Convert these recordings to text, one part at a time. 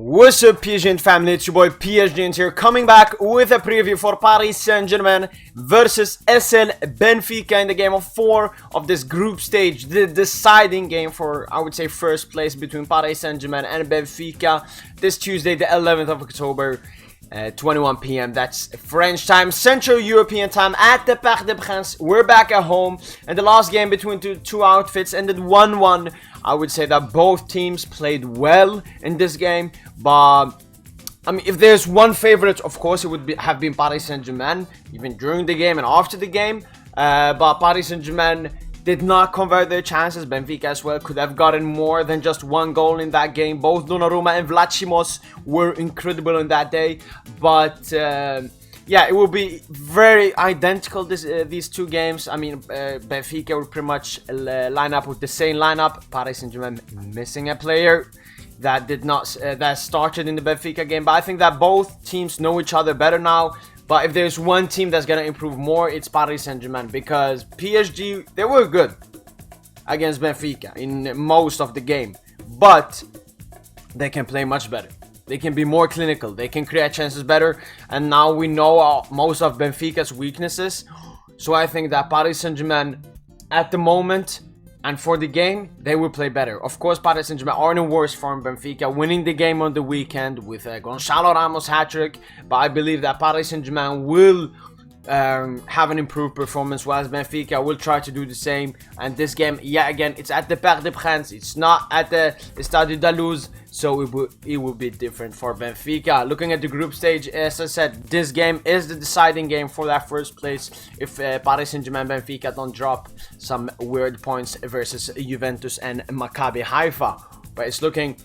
What's up, PSGINT family? It's your boy PSGINT here, coming back with a preview for Paris Saint-Germain versus SL Benfica in the game of 4 of this group stage, the deciding game for, I would say, first place between Paris Saint-Germain and Benfica this Tuesday, the 11th of October, 21 p.m. That's French time, Central European time at the Parc des Princes. We're back at home, and the last game between two outfits ended 1-1. I would say that both teams played well in this game, but I mean, if there's one favorite, of course, it would have been Paris Saint-Germain, even during the game and after the game. But Paris Saint-Germain did not convert their chances. Benfica as well could have gotten more than just one goal in that game. Both Donnarumma and Watchalong were incredible on that day, but yeah, it will be very identical, these two games. I mean, Benfica will pretty much line up with the same lineup. Paris Saint-Germain missing a player that did not that started in the Benfica game, but I think that both teams know each other better now. But if there's one team that's gonna improve more, it's Paris Saint-Germain, because PSG, they were good against Benfica in most of the game, but they can play much better. They can be more clinical, they can create chances better, and now we know most of Benfica's weaknesses. So I think that Paris Saint-Germain, at the moment and for the game, they will play better. Of course, Paris Saint-Germain are in worse form. Benfica winning the game on the weekend with a Gonçalo Ramos hat-trick, but I believe that Paris Saint-Germain will have an improved performance, whilst Benfica will try to do the same. And this game, yeah, again, it's at the Parc des Princes, it's not at the Stade de Luz, so it will be different for Benfica. Looking at the group stage, as I said, this game is the deciding game for that first place. If Paris Saint-Germain and Benfica don't drop some weird points versus Juventus and Maccabi Haifa, but it's looking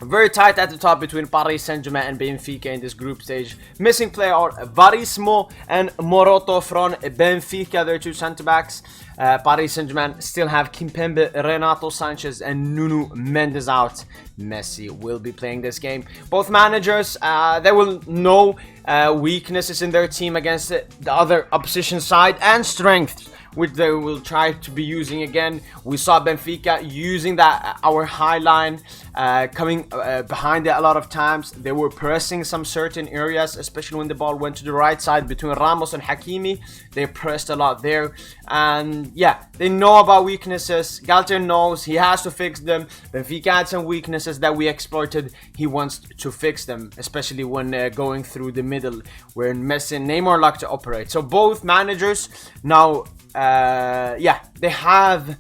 very tight at the top between Paris Saint-Germain and Benfica in this group stage. Missing player are Varismo and Moroto from Benfica, their two centre-backs. Paris Saint-Germain still have Kimpembe, Renato Sanchez and Nuno Mendes out. Messi will be playing this game. Both managers, they will know weaknesses in their team against the other opposition side, and strengths, which they will try to be using again. We saw Benfica using that our high line, coming behind it a lot of times. They were pressing some certain areas, especially when the ball went to the right side between Ramos and Hakimi. They pressed a lot there, and yeah, they know about weaknesses. Galtier knows, he has to fix them. Benfica had some weaknesses that we exploited. He wants to fix them, especially when going through the middle, where Messi and Neymar like to operate. So both managers now, yeah, they have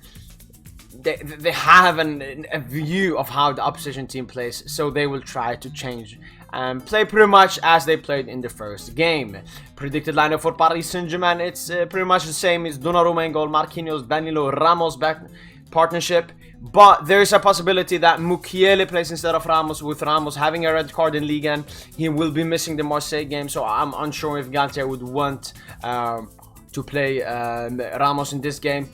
a view of how the opposition team plays, so they will try to change and play pretty much as they played in the first game. Predicted lineup for Paris Saint-Germain, it's pretty much the same. It's Donnarumma in goal, Marquinhos, Danilo, Ramos back partnership, but there is a possibility that Mukiele plays instead of Ramos, with Ramos having a red card in Ligue 1. He will be missing the Marseille game, so I'm unsure if Galtier would want to play Ramos in this game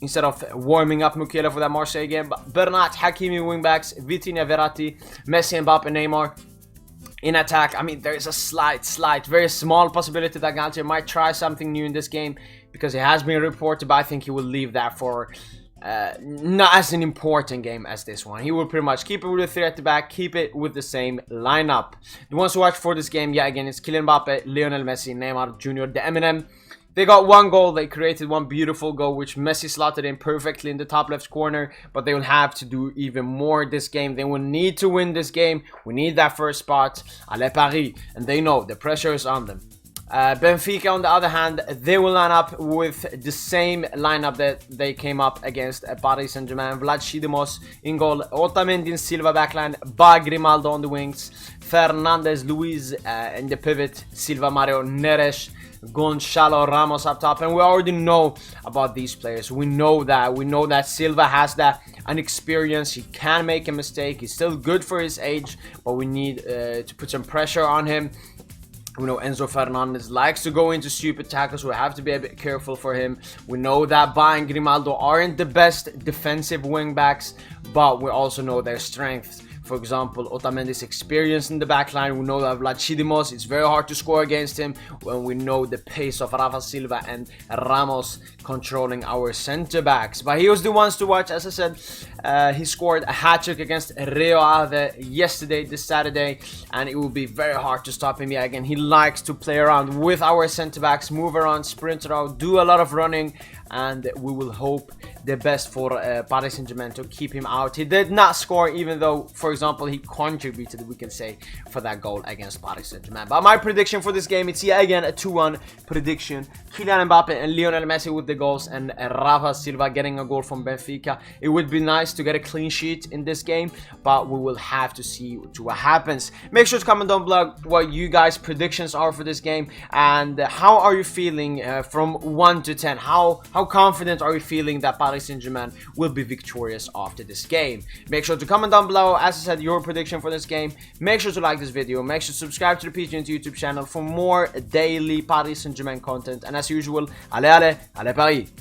instead of warming up Mukiele for that Marseille game. But Bernat, Hakimi wingbacks, Vitinha, Verratti, Messi, Mbappe, Neymar in attack. I mean, there is a slight, very small possibility that Galtier might try something new in this game, because it has been reported, but I think he will leave that for not as an important game as this one. He will pretty much keep it with the 3 at the back, keep it with the same lineup. The ones who watch for this game, yeah, again, it's Kylian Mbappe, Lionel Messi, Neymar Jr., the Eminem. They got one goal, they created one beautiful goal, which Messi slotted in perfectly in the top left corner, but they will have to do even more this game. They will need to win this game. We need that first spot, Allez Paris, and they know the pressure is on them. Benfica, on the other hand, they will line up with the same lineup that they came up against Paris Saint-Germain. Vlad in goal, Otamendi in Silva backline, Grimaldo on the wings, Fernandez, Luis in the pivot, Silva, Mario, Neres, Gonçalo Ramos up top. And we already know about these players. We know that Silva has that inexperience. He can make a mistake. He's still good for his age, but we need to put some pressure on him. We know Enzo Fernandez likes to go into stupid tackles, so we have to be a bit careful for him. We know that Ba and Grimaldo aren't the best defensive wing backs, but we also know their strengths. For example, Otamendi's experience in the backline. We know that Vlad Chidimos, it's very hard to score against him when we know the pace of Rafa Silva and Ramos controlling our center backs. But he was the ones to watch. As I said, he scored a hat-trick against Rio Ave yesterday, this Saturday, and it will be very hard to stop him yet again. He likes to play around with our center backs, move around, sprint around, do a lot of running, and we will hope the best for Paris Saint-Germain to keep him out. He did not score, even though, for example, he contributed, we can say, for that goal against Paris Saint-Germain. But my prediction for this game, it's yet again a 2-1 prediction. Kylian Mbappe and Lionel Messi with the goals, and Rafa Silva getting a goal from Benfica. It would be nice to get a clean sheet in this game, but we will have to see what happens. Make sure to comment down below what you guys' predictions are for this game, and how are you feeling from 1 to 10? How confident are you feeling that Paris Saint-Germain will be victorious after this game? Make sure to comment down below, as I said, your prediction for this game. Make sure to like this video. Make sure to subscribe to the PSGINT YouTube channel for more daily Paris Saint-Germain content. And as usual, allez, allez, allez Paris!